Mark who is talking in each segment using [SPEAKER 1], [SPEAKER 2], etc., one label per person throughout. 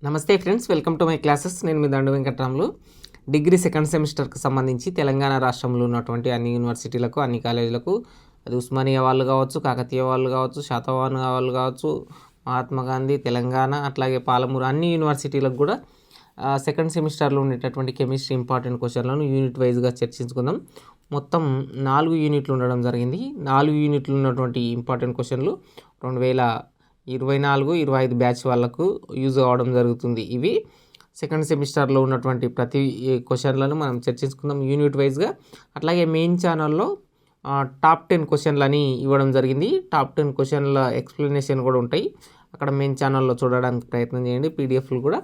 [SPEAKER 1] నమస్తే friends, welcome to my classes. నేను మీ దండు Venkatramulu. Degree second సెమిస్టర్కి సంబంధించి తెలంగాణ రాష్ట్రంలో ఉన్నటువంటి అన్ని యూనివర్సిటీలకు, అన్ని కాలేజీలకు, అది ఉస్మానియా వాళ్ళు కావచ్చు, కాకతీయ వాళ్ళు కావచ్చు, శాతవాహన వాళ్ళు కావచ్చు, మహాత్మా గాంధీ, తెలంగాణ, అట్లాగే పాలమూరు, అన్ని యూనివర్సిటీలకు కూడా సెకండ్ సెమిస్టర్లో ఉండేటటువంటి కెమిస్ట్రీ ఇంపార్టెంట్ క్వశ్చన్లను యూనిట్ వైజ్గా చర్చించుకుందాం. మొత్తం 4 యూనిట్లు ఉండడం జరిగింది. 4 యూనిట్లు ఉన్నటువంటి ఇంపార్టెంట్ క్వశ్చన్లు 2024-25 బ్యాచ్ వాళ్ళకు యూజ్ అవ్వడం జరుగుతుంది. ఇవి సెకండ్ సెమిస్టర్లో ఉన్నటువంటి ప్రతి క్వశ్చన్లను మనం చర్చించుకుందాం యూనిట్ వైజ్గా. అట్లాగే మెయిన్ ఛానల్లో టాప్ 10 క్వశ్చన్లని ఇవ్వడం జరిగింది. టాప్ 10 క్వశ్చన్ల ఎక్స్ప్లెనేషన్ కూడా ఉంటాయి. అక్కడ మెయిన్ ఛానల్లో చూడడానికి ప్రయత్నం చేయండి. పీడిఎఫ్లు కూడా,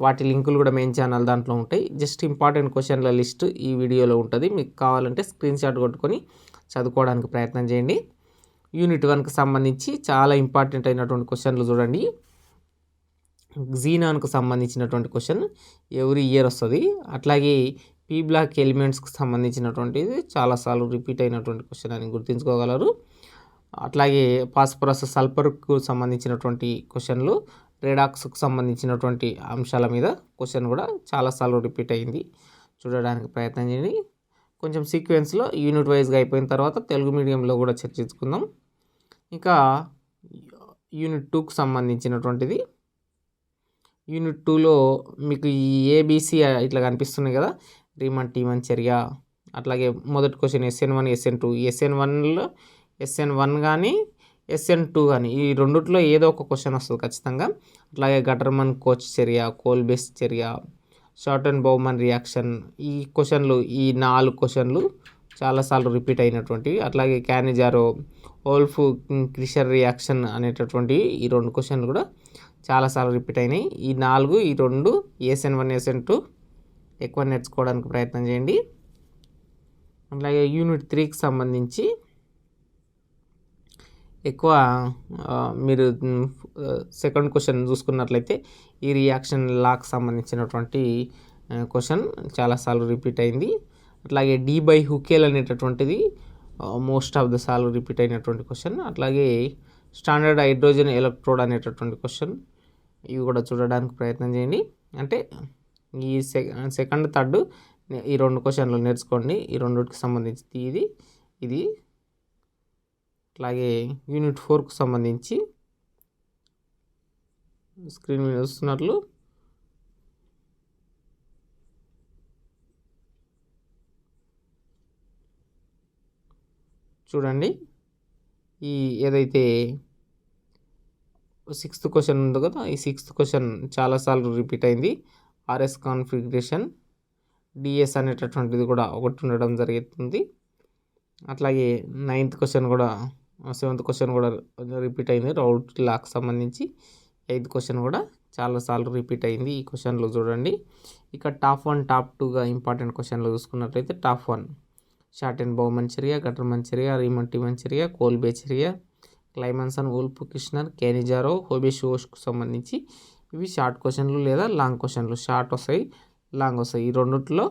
[SPEAKER 1] వాటి లింకులు కూడా మెయిన్ ఛానల్ దాంట్లో ఉంటాయి. జస్ట్ ఇంపార్టెంట్ క్వశ్చన్ల లిస్ట్ ఈ వీడియోలో ఉంటుంది. మీకు కావాలంటే స్క్రీన్ షాట్ కొట్టుకొని చదువుకోవడానికి ప్రయత్నం చేయండి. యూనిట్ 1కి సంబంధించి చాలా ఇంపార్టెంట్ అయినటువంటి క్వశ్చన్లు చూడండి. జీనాన్కు సంబంధించినటువంటి క్వశ్చన్ ఎవ్రీ ఇయర్ వస్తుంది. అట్లాగే పీ బ్లాక్ ఎలిమెంట్స్కి సంబంధించినటువంటిది చాలాసార్లు రిపీట్ అయినటువంటి క్వశ్చన్ అని గుర్తుంచుకోగలరు. అట్లాగే ఫాస్ఫరస్, సల్ఫర్కు సంబంధించినటువంటి క్వశ్చన్లు, రెడాక్స్కు సంబంధించినటువంటి అంశాల మీద క్వశ్చన్ కూడా చాలాసార్లు రిపీట్ అయింది. చూడడానికి ప్రయత్నం చేయండి. కొంచెం సీక్వెన్స్లో యూనిట్ వైజ్గా అయిపోయిన తర్వాత తెలుగు మీడియంలో కూడా చర్చించుకుందాం. ఇంకా యూనిట్ 2కు సంబంధించినటువంటిది. యూనిట్ 2లో మీకు ఈ ఏబీసీ ఇట్లా కనిపిస్తున్నాయి కదా, రీమన్ టీమన్ చర్య. అట్లాగే మొదటి క్వశ్చన్ SN1, SN2. SN1లో SN1 కానీ SN2 కానీ ఈ రెండిట్లో ఏదో ఒక క్వశ్చన్ వస్తుంది ఖచ్చితంగా. అట్లాగే గటర్మన్ కోచ్ చర్య, కోల్బేస్ చర్య, షార్ట్ అండ్ బౌమన్ రియాక్షన్. ఈ క్వశ్చన్లు, ఈ 4 క్వశ్చన్లు చాలాసార్లు రిపీట్ అయినటువంటివి. అట్లాగే క్యానిజారో, ఓల్ఫ్ క్రిషర్ రియాక్షన్ అనేటటువంటివి ఈ 2 క్వశ్చన్లు కూడా చాలాసార్లు రిపీట్ అయినాయి. ఈ 4, ఈ 2 SN1, SN2 ఎక్కువ నేర్చుకోవడానికి ప్రయత్నం చేయండి. అట్లాగే యూనిట్ 3కి సంబంధించి ఎక్కువ మీరు సెకండ్ క్వశ్చన్ చూసుకున్నట్లయితే ఈ రియాక్షన్ లాకి సంబంధించినటువంటి క్వశ్చన్ చాలాసార్లు రిపీట్ అయింది. అట్లాగే డి బై హుకేల్ అనేటటువంటిది మోస్ట్ ఆఫ్ ద సార్లు రిపీట్ అయినటువంటి క్వశ్చన్. అట్లాగే స్టాండర్డ్ హైడ్రోజన్ ఎలక్ట్రోడ్ అనేటటువంటి క్వశ్చన్, ఇవి కూడా చూడడానికి ప్రయత్నం చేయండి. అంటే ఈ సెకండ్, థర్డ్ ఈ 2 క్వశ్చన్లు నేర్చుకోండి. ఈ రెండుకి సంబంధించి ఇది. అట్లాగే యూనిట్ 4కు సంబంధించి స్క్రీన్ మీద వస్తున్నట్లు చూడండి. ఈ ఏదైతే 6th క్వశ్చన్ ఉందో కదా, ఈ 6th క్వశ్చన్ చాలాసార్లు రిపీట్ అయింది. ఆర్ఎస్ కాన్ఫిగరేషన్, డిఎస్ అనేటటువంటిది కూడా ఒకటి ఉండడం జరుగుతుంది. అట్లాగే 9th క్వశ్చన్ కూడా, 7th క్వశ్చన్ కూడా రిపీట్ అయింది. రౌట్ లాక్ సంబంధించి 8th క్వశ్చన్ కూడా చాలాసార్లు రిపీట్ అయింది. ఈ క్వశ్చన్లు చూడండి. ఇక టాప్ 1, టాప్ 2గా ఇంపార్టెంట్ క్వశ్చన్లు చూసుకున్నట్లయితే టాప్ 1 షార్ట్ అండ్ బౌమన్ చర్య, గటర్మన్ చర్య, రీమన్ టీమన్ చర్య, కోల్బే చర్య, క్లైమన్సన్, వోల్ఫ్ కిష్నర్, క్యానిజారో, హోబేషోష్కు సంబంధించి ఇవి షార్ట్ క్వశ్చన్లు లేదా లాంగ్ క్వశ్చన్లు. షార్ట్ వస్తాయి, లాంగ్ వస్తాయి. ఈ రెండిట్లో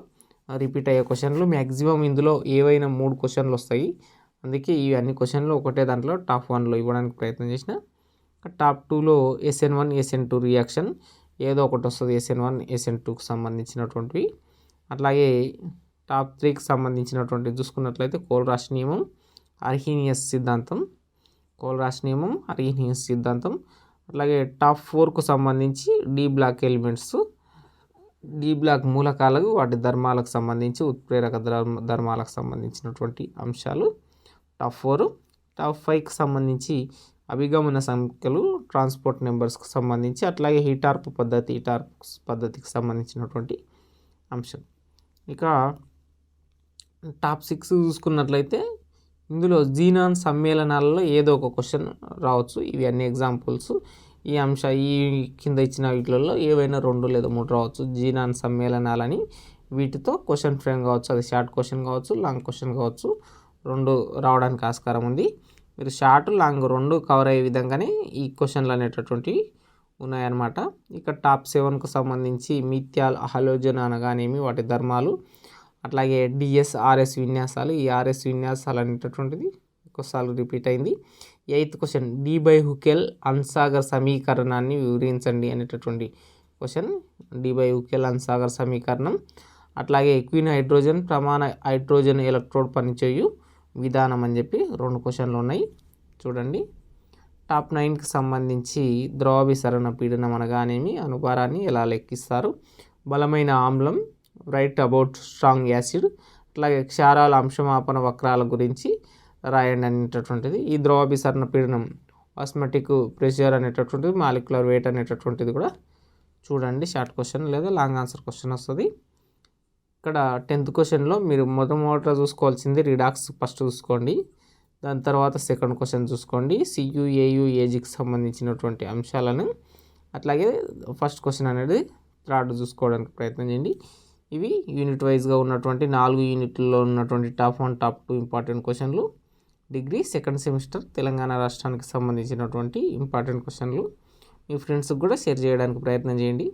[SPEAKER 1] రిపీట్ అయ్యే క్వశ్చన్లు మ్యాక్సిమం ఇందులో ఏవైనా 3 క్వశ్చన్లు వస్తాయి. అందుకే ఈ అన్ని క్వశ్చన్లు ఒకటే దాంట్లో టాప్ 1లో ఇవ్వడానికి ప్రయత్నం చేసిన. టాప్ 2లో SN1, SN2 రియాక్షన్ ఏదో ఒకటి వస్తుంది. SN1, SN2కు సంబంధించినటువంటివి. అట్లాగే టాప్ 3కి సంబంధించినటువంటి చూసుకున్నట్లయితే కోల్రాష్ నియమం, అర్హీనియస్ సిద్ధాంతం. కోల్రాష్ నియమం, అర్హీనియస్ సిద్ధాంతం. అట్లాగే టాప్ 4కు సంబంధించి D block elements, D block మూలకాలకు, వాటి ధర్మాలకు సంబంధించి, ఉత్ప్రేరక ధర్మాలకు సంబంధించినటువంటి అంశాలు టాప్ 4. టాప్ 5కి సంబంధించి అభిగమన సంఖ్యలు, ట్రాన్స్పోర్ట్ నెంబర్స్కి సంబంధించి, అట్లాగే హీటార్ప్ పద్ధతికి సంబంధించినటువంటి అంశం. ఇక టాప్ 6 చూసుకున్నట్లయితే ఇందులో జీనాన్ సమ్మేళనాలలో ఏదో ఒక క్వశ్చన్ రావచ్చు. ఇవి అన్ని ఎగ్జాంపుల్స్. ఈ కింద ఇచ్చిన వీటిలలో ఏవైనా 2 లేదా 3 రావచ్చు. జీనాన్ సమ్మేళనాలని వీటితో క్వశ్చన్ ఫ్రేమ్ కావచ్చు. అది షార్ట్ క్వశ్చన్ కావచ్చు, లాంగ్ క్వశ్చన్ కావచ్చు. 2 రావడానికి ఆస్కారం ఉంది. మీరు షార్ట్, లాంగ్ 2 కవర్ అయ్యే విధంగానే ఈ క్వశ్చన్లు అనేటటువంటివి ఉన్నాయన్నమాట. ఇక టాప్ 7కు సంబంధించి మిథ్యాల్ హలోజన్ అనగానేమి, వాటి ధర్మాలు. అట్లాగే డిఎస్, ఆర్ఎస్ విన్యాసాలు. ఈ ఆర్ఎస్ విన్యాసాలు అనేటటువంటిది ఎక్కువసార్లు రిపీట్ అయింది. 8th question D by Hückel అన్సాగర్ సమీకరణాన్ని వివరించండి అనేటటువంటి క్వశ్చన్ డి/యూక్లియన్ సాగర్ సమీకరణం. అట్లాగే క్వీన్ హైడ్రోజన్ ప్రమాణ హైడ్రోజన్ ఎలక్ట్రోడ్ పనిచేయు విధానం అని చెప్పి 2 క్వశ్చన్లు ఉన్నాయి. చూడండి. టాప్ 9కి సంబంధించి ద్రవాభిసరణ పీడనం అనగానేమి, అనుపారాన్ని ఎలా లెక్కిస్తారు, బలమైన ఆమ్లం, రైట్ అబౌట్ స్ట్రాంగ్ యాసిడ్, అట్లాగే క్షారాల అంశమాపన వక్రాల గురించి రాయండి అనేటటువంటిది. ఈ ద్రవాభిసరణ పీడనం, ఆస్మాటిక్ ప్రెషర్ అనేటటువంటిది, మాలిక్యులర్ వెయిట్ అనేటటువంటిది కూడా చూడండి. షార్ట్ క్వశ్చన్ లేదా లాంగ్ ఆన్సర్ క్వశ్చన్ వస్తుంది. ఇక్కడ 10th క్వశ్చన్లో మీరు మొదట చూసుకోవాల్సింది రిడాక్స్ ఫస్ట్ చూసుకోండి. దాని తర్వాత సెకండ్ క్వశ్చన్ చూసుకోండి. CU, AU, AGకి సంబంధించినటువంటి అంశాలను, అట్లాగే ఫస్ట్ క్వశ్చన్ అనేది థర్డ్ చూసుకోవడానికి ప్రయత్నం చేయండి. ఇవి యూనిట్ వైజ్గా ఉన్నటువంటి 4 యూనిట్లలో ఉన్నటువంటి టాప్ 1, టాప్ 2 ఇంపార్టెంట్ క్వశ్చన్లు. డిగ్రీ సెకండ్ సెమిస్టర్ తెలంగాణ రాష్ట్రానికి సంబంధించినటువంటి ఇంపార్టెంట్ క్వశ్చన్లు. మీ ఫ్రెండ్స్కి కూడా షేర్ చేయడానికి ప్రయత్నం చేయండి.